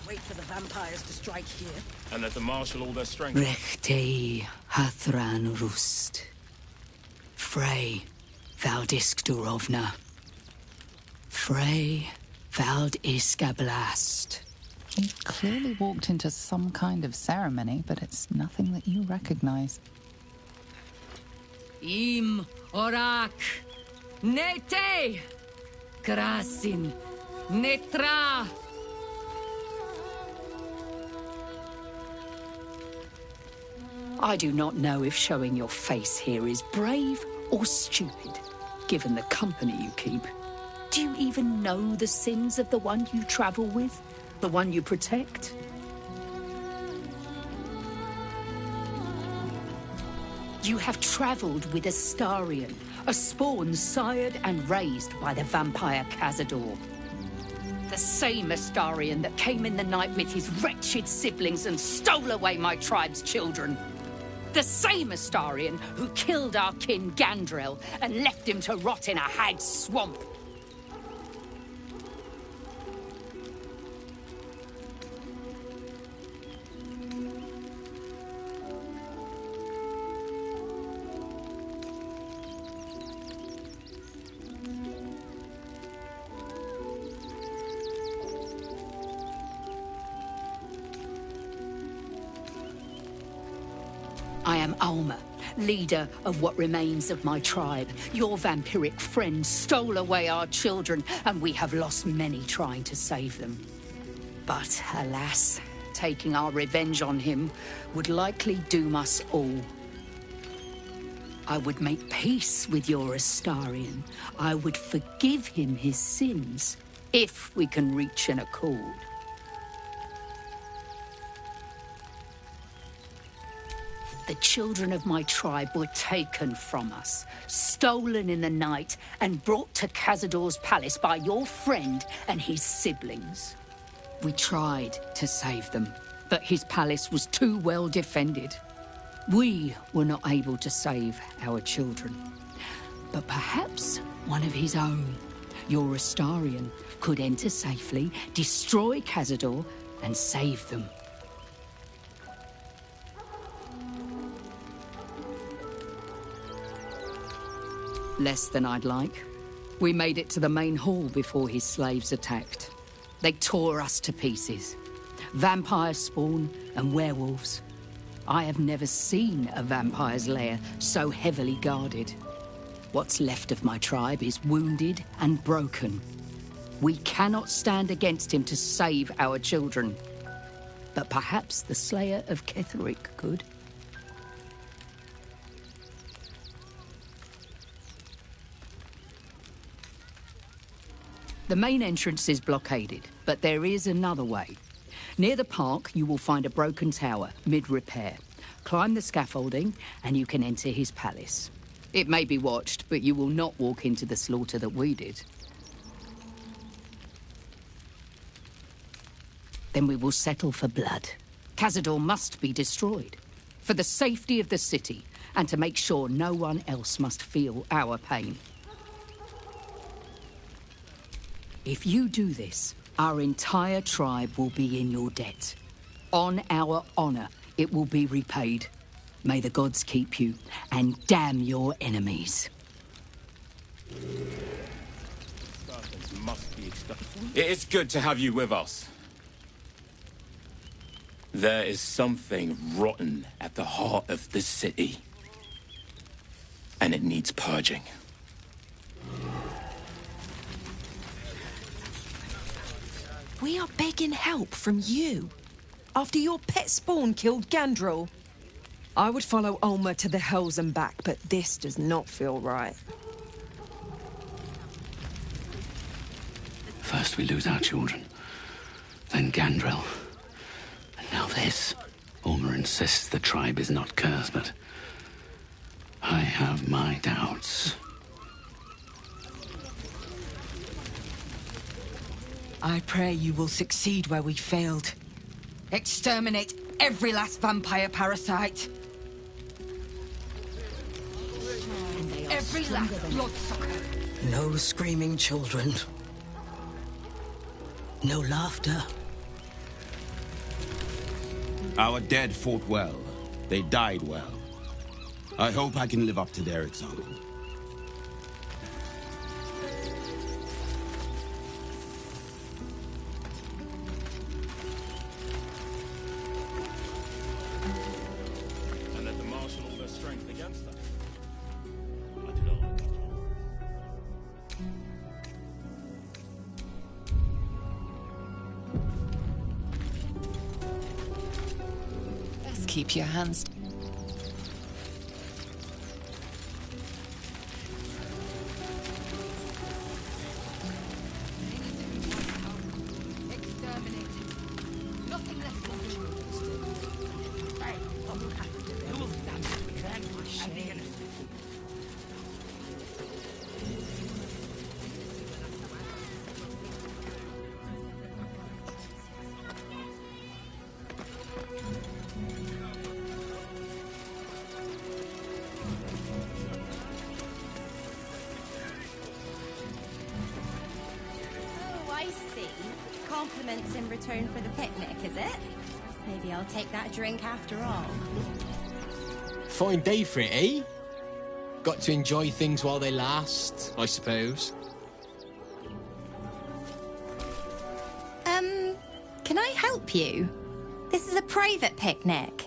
Wait for the vampires to strike here. And let them marshal all their strength. Rechtei Hathran Rust. Frey Valdisk Durovna. Frey Valdiskablast. You've clearly walked into some kind of ceremony, but it's nothing that you recognize. Im Orak. Nete. Krasin. Netra. I do not know if showing your face here is brave or stupid, given the company you keep. Do you even know the sins of the one you travel with? The one you protect? You have traveled with Astarion, a spawn sired and raised by the vampire Cazador. The same Astarion that came in the night with his wretched siblings and stole away my tribe's children. The same Astarion who killed our kin Gandrel and left him to rot in a hag's swamp. I am Alma, leader of what remains of my tribe. Your vampiric friend stole away our children, and we have lost many trying to save them. But alas, taking our revenge on him would likely doom us all. I would make peace with your Astarion. I would forgive him his sins, if we can reach an accord. The children of my tribe were taken from us, stolen in the night, and brought to Cazador's palace by your friend and his siblings. We tried to save them, but his palace was too well defended. We were not able to save our children. But perhaps one of his own, your Astarion, could enter safely, destroy Cazador, and save them. Less than I'd like. We made it to the main hall before his slaves attacked. They tore us to pieces. Vampire spawn and werewolves. I have never seen a vampire's lair so heavily guarded. What's left of my tribe is wounded and broken. We cannot stand against him to save our children. But perhaps the Slayer of Ketheric could. The main entrance is blockaded, but there is another way. Near the park, you will find a broken tower, mid-repair. Climb the scaffolding, and you can enter his palace. It may be watched, but you will not walk into the slaughter that we did. Then we will settle for blood. Cazador must be destroyed. For the safety of the city, and to make sure no one else must feel our pain. If you do this, our entire tribe will be in your debt. On our honor, it will be repaid. May the gods keep you, and damn your enemies. It is good to have you with us. There is something rotten at the heart of this city, and it needs purging. We are begging help from you, after your pet spawn killed Gandrel. I would follow Ulmer to the hells and back, but this does not feel right. First we lose our children, then Gandrel, and now this. Ulmer insists the tribe is not cursed, but I have my doubts. I pray you will succeed where we failed. Exterminate every last vampire parasite. Every last bloodsucker. No screaming children. No laughter. Our dead fought well. They died well. I hope I can live up to their example. And let them marshal all their strength against us. I do not like that. Best keep your hands. Oh, I see. Compliments in return for the picnic, is it? Maybe I'll take that drink after all. Fine day for it, eh? Got to enjoy things while they last, I suppose. Can I help you? This is a private picnic.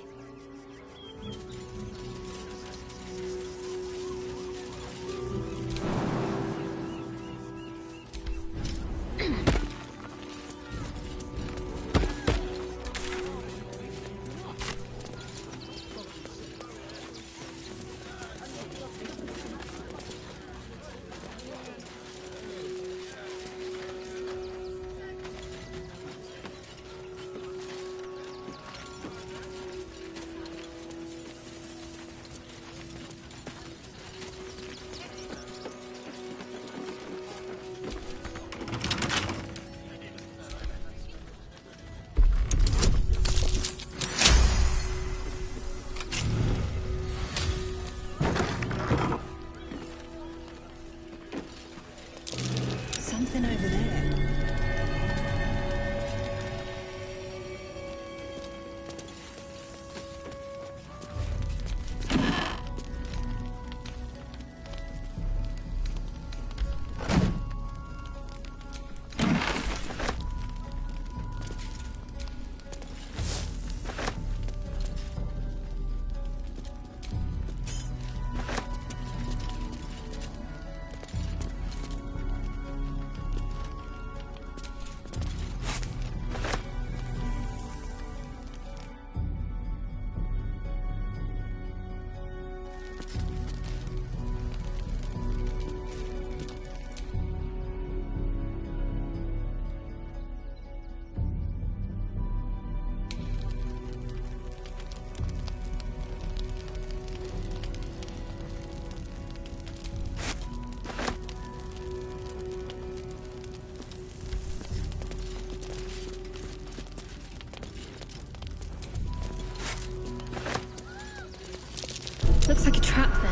Something over there. Looks like a trap there.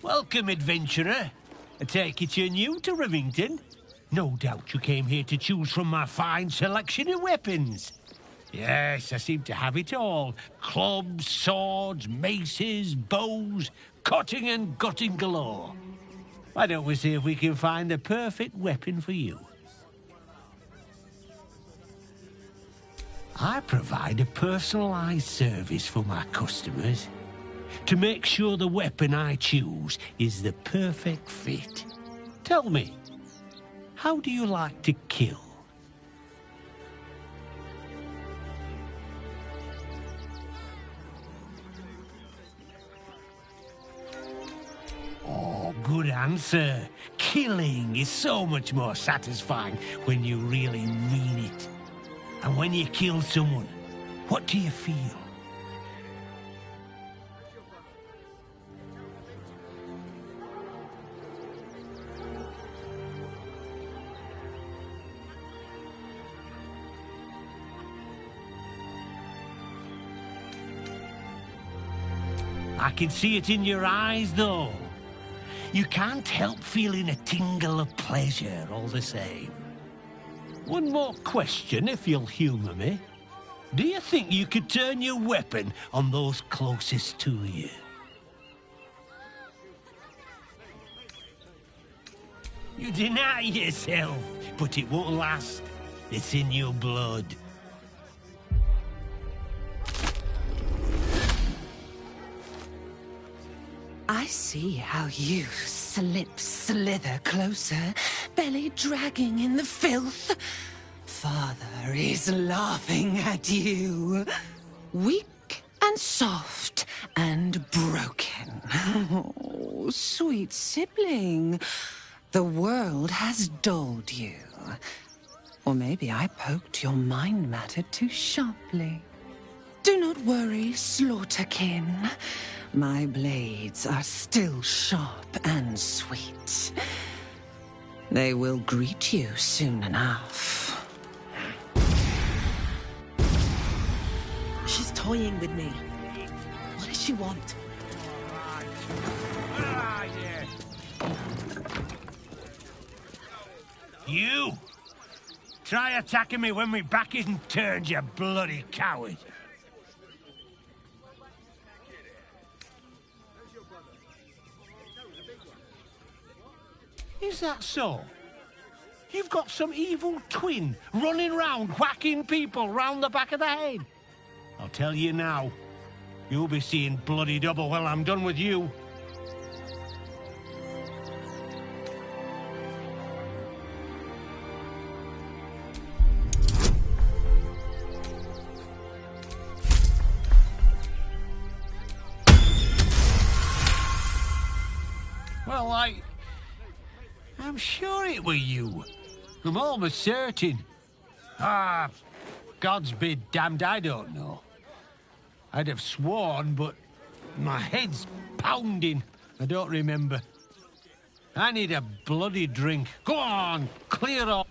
Welcome, adventurer. I take it you're new to Rivington? No doubt you came here to choose from my fine selection of weapons. Yes, I seem to have it all. Clubs, swords, maces, bows, cutting and gutting galore. Why don't we see if we can find the perfect weapon for you? I provide a personalized service for my customers to make sure the weapon I choose is the perfect fit. Tell me, how do you like to kill? Oh, good answer. Killing is so much more satisfying when you really mean it. And when you kill someone, what do you feel? I can see it in your eyes, though. You can't help feeling a tingle of pleasure all the same. One more question, if you'll humour me. Do you think you could turn your weapon on those closest to you? You deny yourself, but it won't last. It's in your blood. I see how you slither closer, belly dragging in the filth. Father is laughing at you. Weak and soft and broken. Oh, sweet sibling. The world has dulled you. Or maybe I poked your mind matter too sharply. Do not worry, Slaughterkin. My blades are still sharp and sweet. They will greet you soon enough. She's toying with me. What does she want? You! Try attacking me when my back isn't turned, you bloody coward! Is that so? You've got some evil twin running round whacking people round the back of the head. I'll tell you now, you'll be seeing bloody double when I'm done with you. Well, I'm sure it were you. I'm almost certain. Ah, God's be damned, I don't know. I'd have sworn, but my head's pounding. I don't remember. I need a bloody drink. Go on, clear up.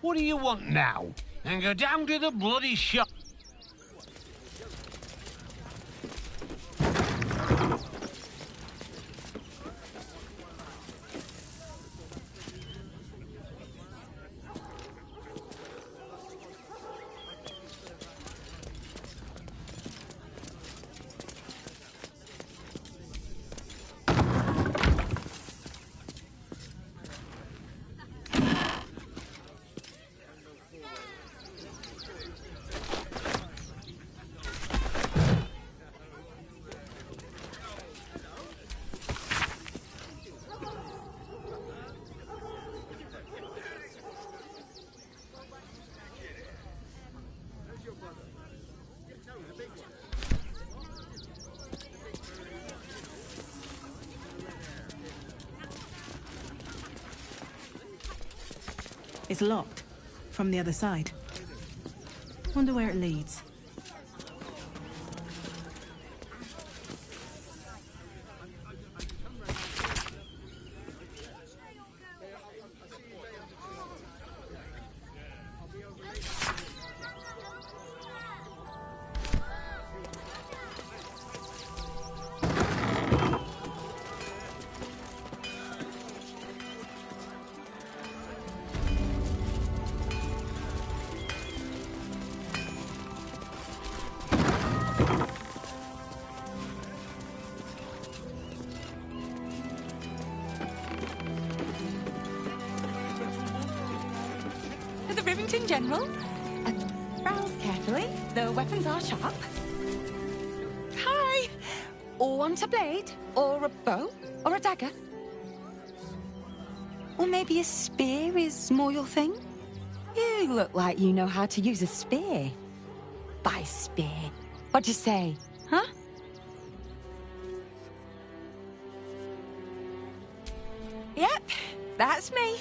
What do you want now? And go down to the bloody shop. It's locked from the other side. Wonder where it leads. Rivington General. Browse carefully. The weapons are sharp. Hi. Or want a blade? Or a bow? Or a dagger? Or maybe a spear is more your thing? You look like you know how to use a spear. By spear. What'd you say, huh? Yep, that's me.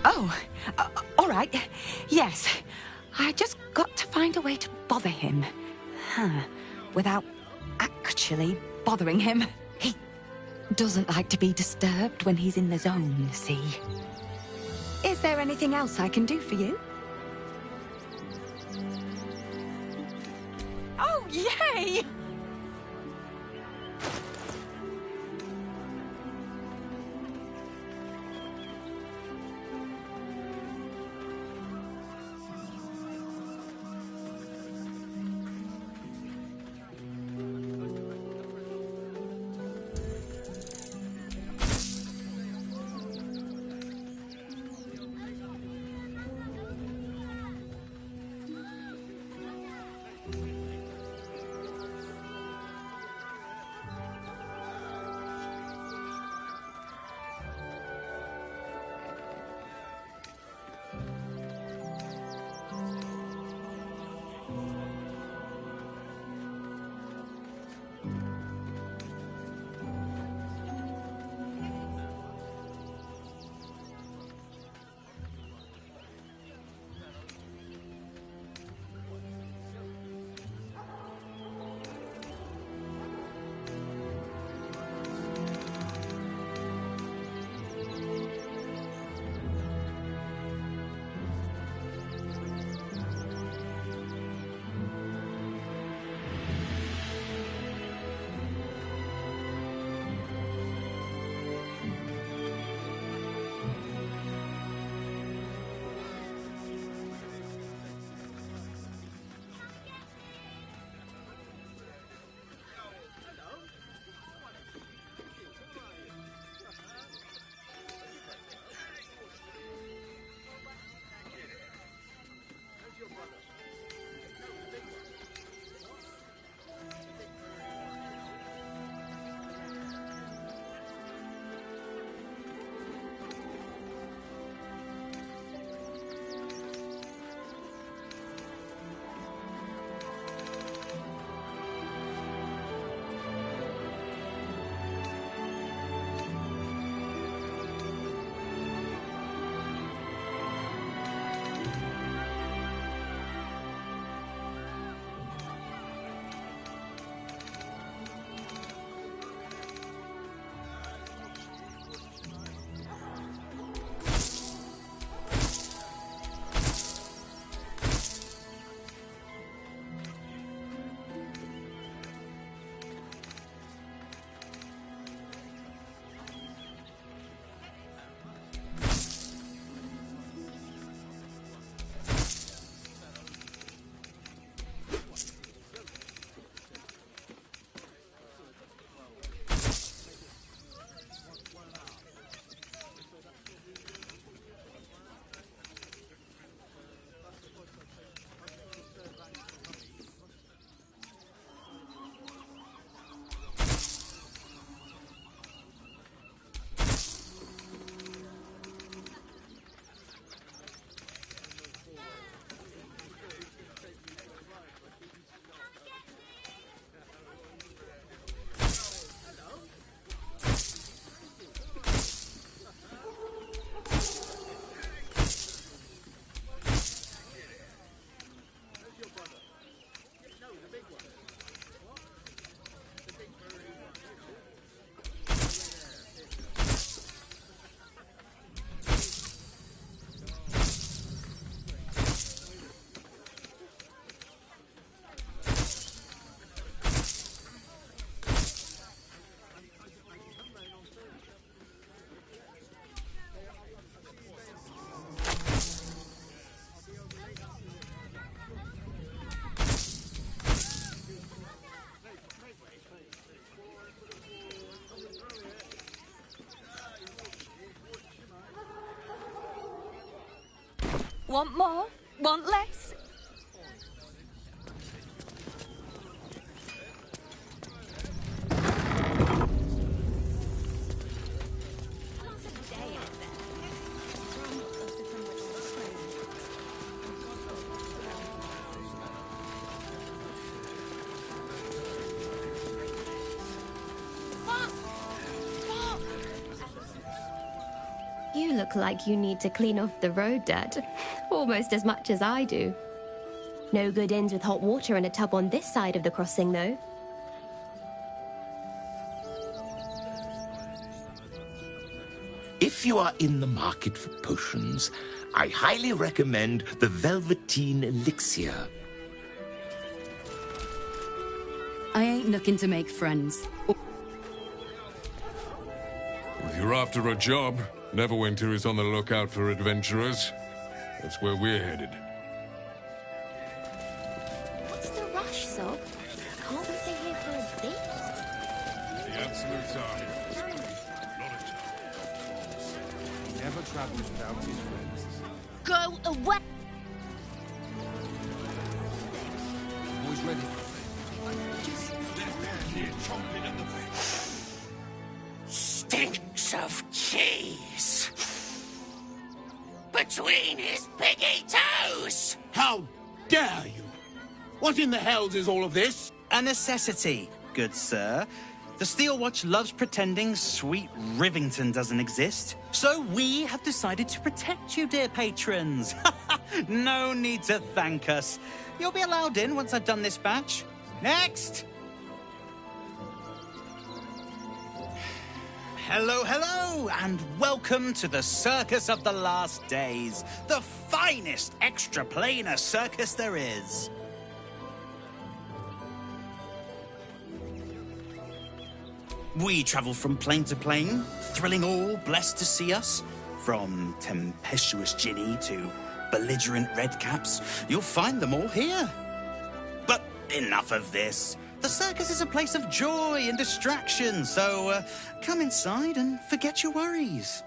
Oh, all right. Yes. I just got to find a way to bother him. Without actually bothering him. He doesn't like to be disturbed when he's in the zone, see? Is there anything else I can do for you? Oh, yay! Want more? Want less? You look like you need to clean off the road, Dad. Almost as much as I do. No good inns with hot water and a tub on this side of the crossing, though. If you are in the market for potions, I highly recommend the Velveteen Elixir. I ain't looking to make friends. If you're after a job, Neverwinter is on the lookout for adventurers. That's where we're headed. What's the rush, Sob? Can't we stay here for a bit? The Absolutes are here. Not a chance. He never travels without his friends. Go away! Always ready. Stinks of cheese between his piggy toes. How dare you? What in the hells is all of this? A necessity, good sir. The Steel Watch loves pretending sweet Rivington doesn't exist. So we have decided to protect you, dear patrons. No need to thank us. You'll be allowed in once I've done this batch. Next! Hello, hello, and welcome to the Circus of the Last Days, the finest extra-planar circus there is. We travel from plane to plane, thrilling all blessed to see us. From tempestuous Ginny to belligerent redcaps, you'll find them all here. But enough of this. The circus is a place of joy and distraction, so come inside and forget your worries.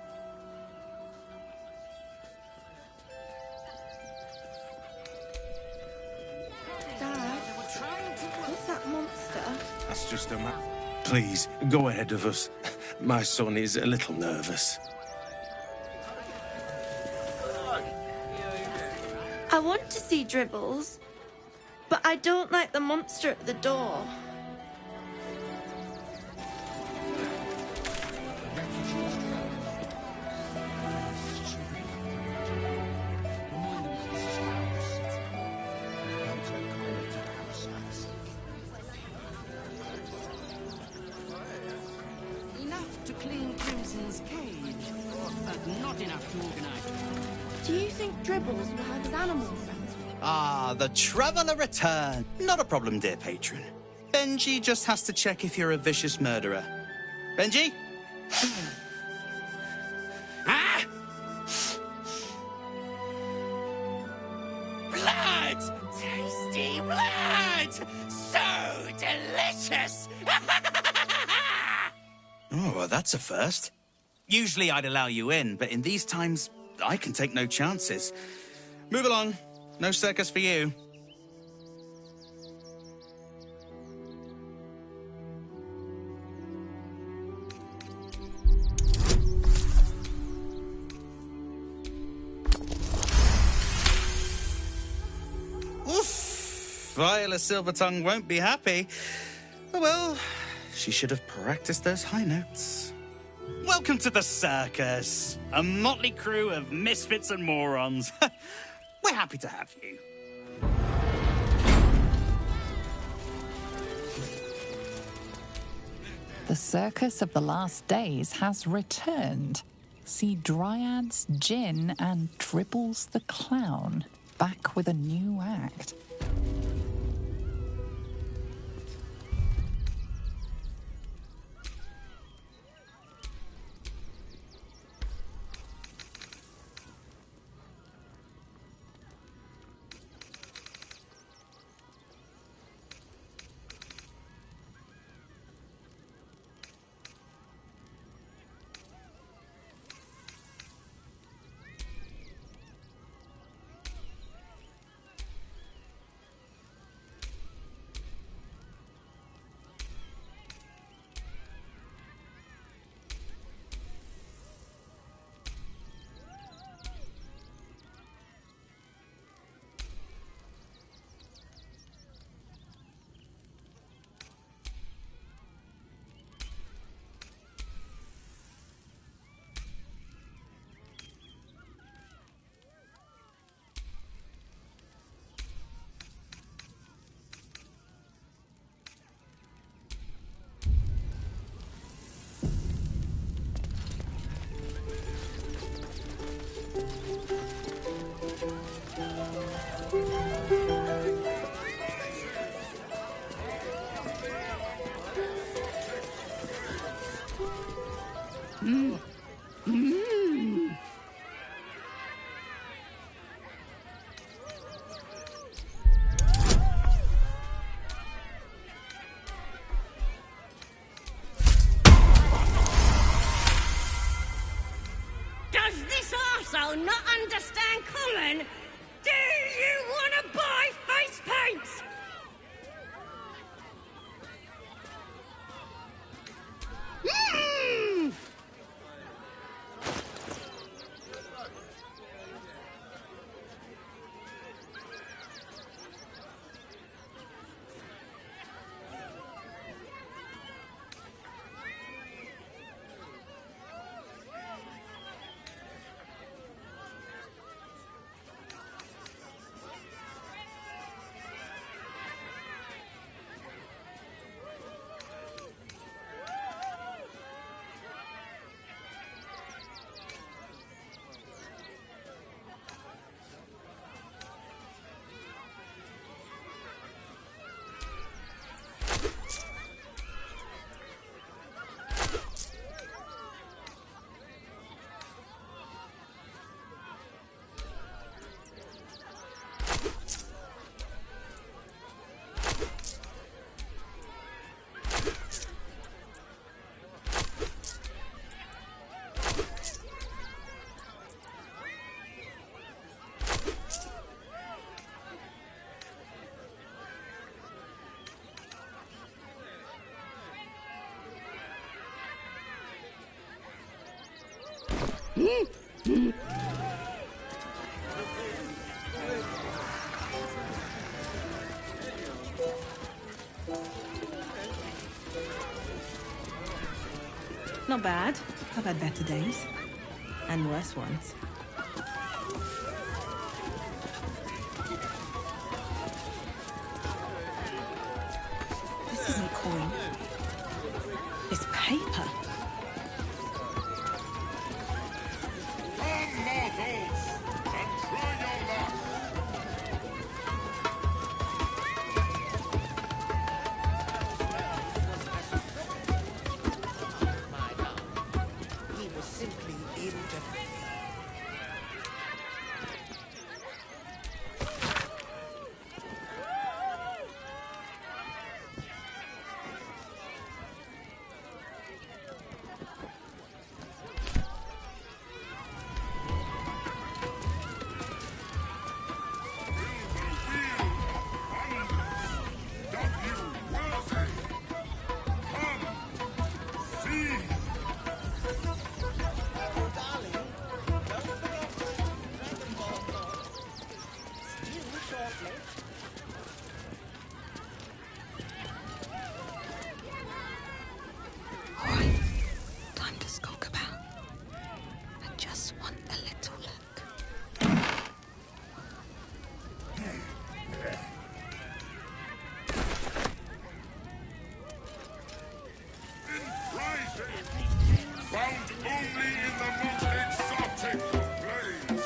Dad, what's that monster? That's just a man. Please, go ahead of us. My son is a little nervous. I want to see Dribbles, but I don't like the monster at the door. Enough to clean Crimson's cage, but not enough to organize. Do you think Dribbles will have his animal friends? Ah, the traveller returned. Not a problem, dear patron. Benji just has to check if you're a vicious murderer. Benji? Ah! Blood! Tasty blood! So delicious! Oh, well, that's a first. Usually I'd allow you in, but in these times, I can take no chances. Move along. No circus for you. Oof! Viola Silvertongue won't be happy. Oh, well, she should have practiced those high notes. Welcome to the circus, a motley crew of misfits and morons. We're happy to have you. The Circus of the Last Days has returned. See Dryads, Jin, and Dribbles the Clown back with a new act. Not bad. I've had better days. And worse ones. This isn't coin. It's paper. Come, mortals, and try your luck. He was simply indifferent. Time to skulk about. I just want a little look. Found only in the most exotic of plays.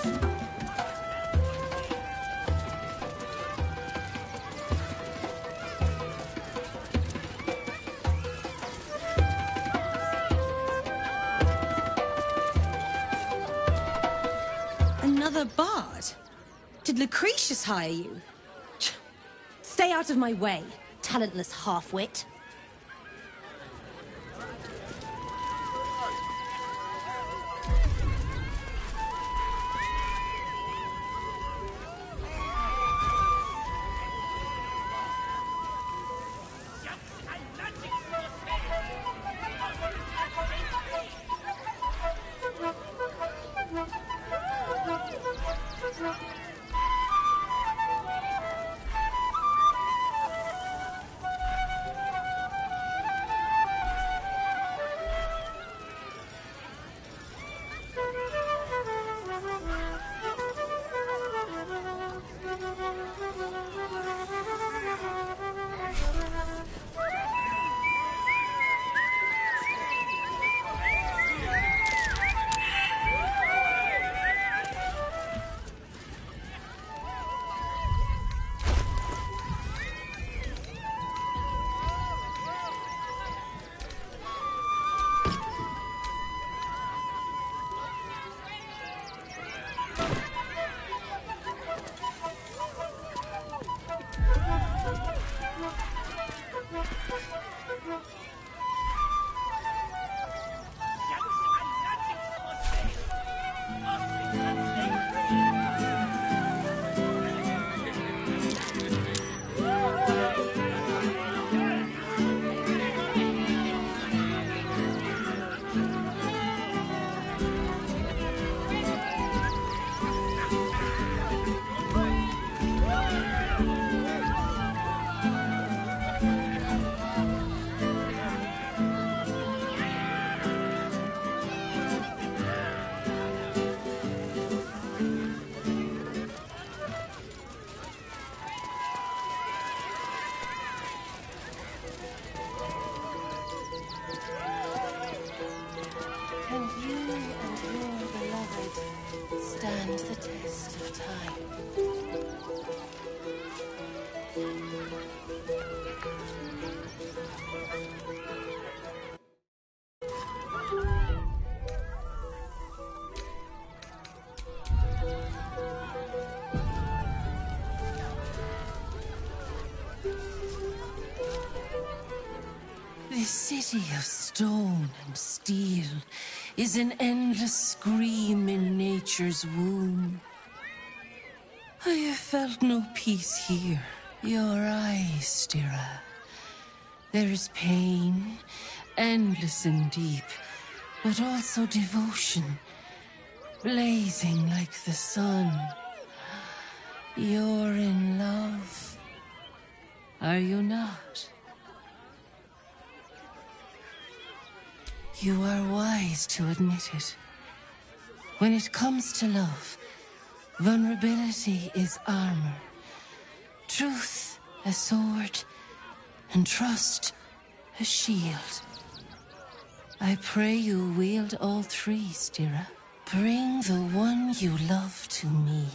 Another bard? Did Lucretius hire you? Stay out of my way, talentless half-wit. city of stone and steel is an endless scream in nature's womb. I have felt no peace here. Your eyes, Stira. There is pain, endless and deep, but also devotion, blazing like the sun. You're in love, are you not? You are wise to admit it. When it comes to love, vulnerability is armor, truth a sword, and trust a shield. I pray you wield all three, Stira. Bring the one you love to me.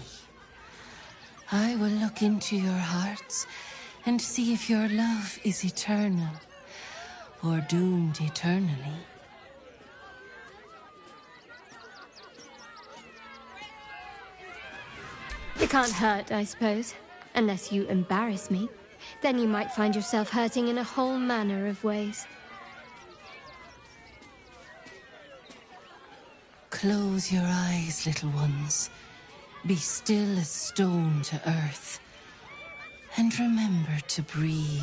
I will look into your hearts and see if your love is eternal or doomed eternally. It can't hurt, I suppose. Unless you embarrass me. Then you might find yourself hurting in a whole manner of ways. Close your eyes, little ones. Be still as stone to earth. And remember to breathe.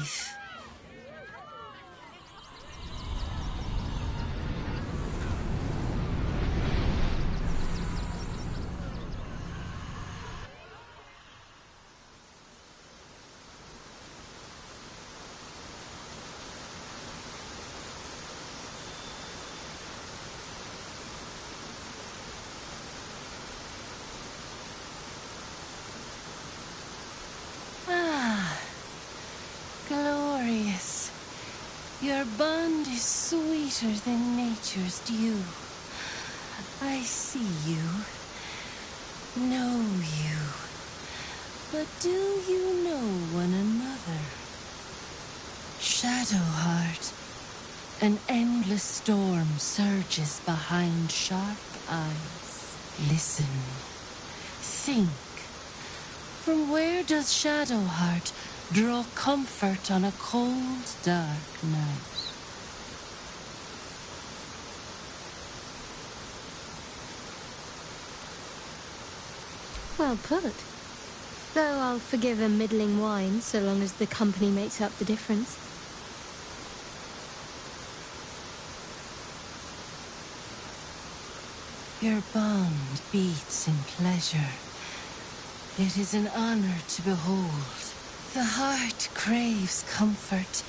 Glorious. Your bond is sweeter than nature's dew. I see you, know you, but do you know one another? Shadowheart, an endless storm surges behind sharp eyes. Listen, think. From where does Shadowheart draw comfort on a cold, dark night? Well put. Though I'll forgive a middling wine so long as the company makes up the difference. Your bond beats in pleasure. It is an honor to behold. The heart craves comfort,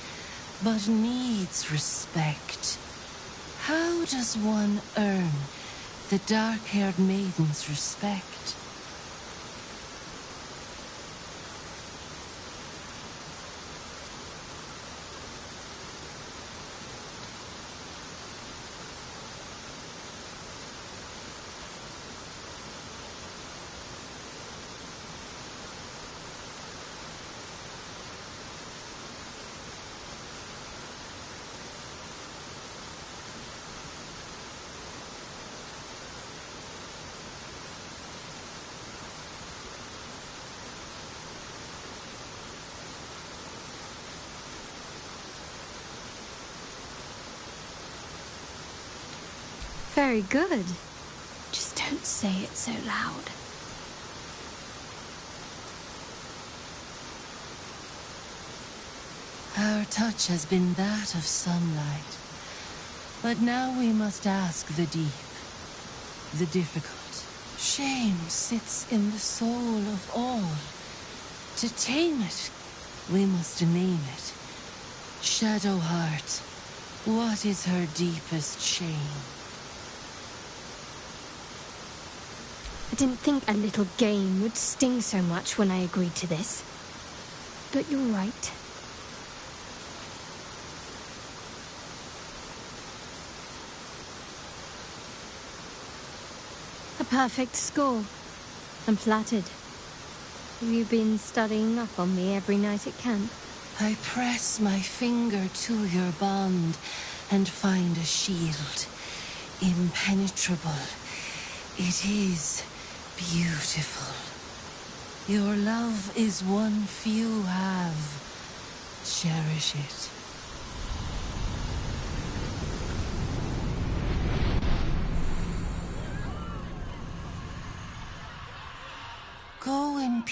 but needs respect. How does one earn the dark-haired maiden's respect? Very good. Just don't say it so loud. Our touch has been that of sunlight. But now we must ask the deep, the difficult. Shame sits in the soul of all. To tame it, we must name it. Shadowheart, what is her deepest shame? I didn't think a little game would sting so much when I agreed to this. But you're right. A perfect score. I'm flattered. Have you been studying up on me every night at camp? I press my finger to your bond and find a shield. Impenetrable. It is beautiful. Your love is one few have. Cherish it.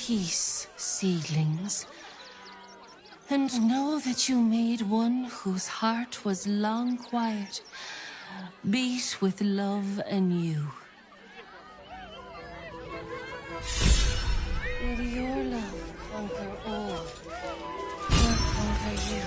peace, seedlings, and know that you made one whose heart was long quiet beat with love anew. Will your love conquer all, or conquer you?